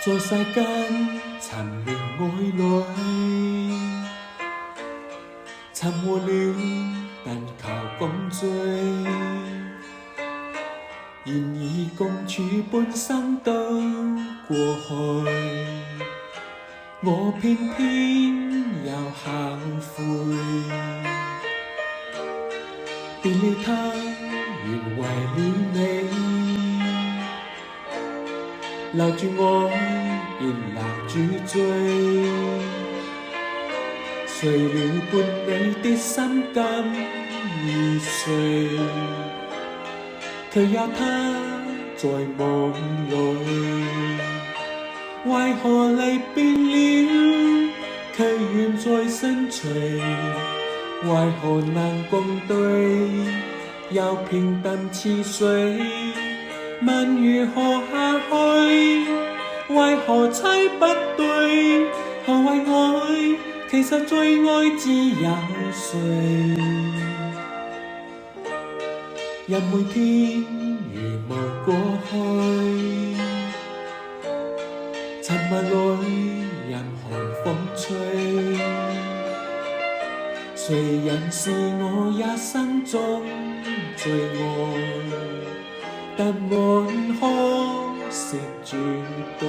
在世間尋覓愛侶，尋獲了但求共醉，然而共處半生都過去，我偏偏又後悔，變了他，原為了你。留住我，然留住醉，碎了伴你的心甘意碎，卻有他在夢裏。為何離別了，卻遠在身隨？為何能共對，又平淡似水？問如何下去？為何猜不對？何謂愛？其實最愛只有誰？任每天如霧過去，沉默裏任寒風吹，誰人是我一生中最愛？但愛可是絕對。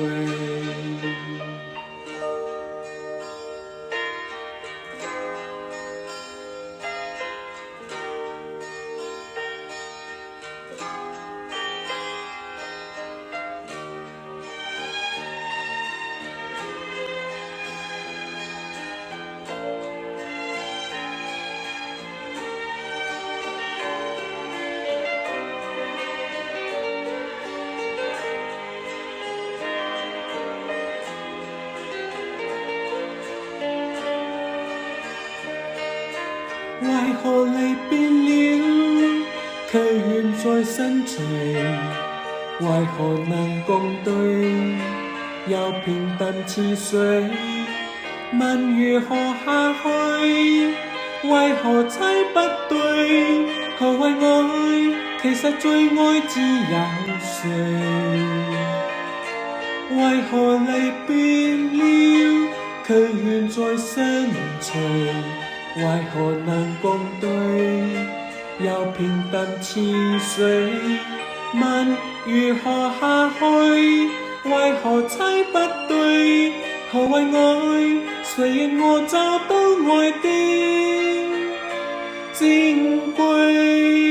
為何離別了，卻遠在身隨？為何能共對，又平淡似水？問如何下去？為何猜不對？何謂愛？其實最愛只有誰？為何離別了，卻遠在身隨？為何能共對，又平淡似水？問如何下去？為何猜不對？何謂愛？誰願我找到愛的珍貴？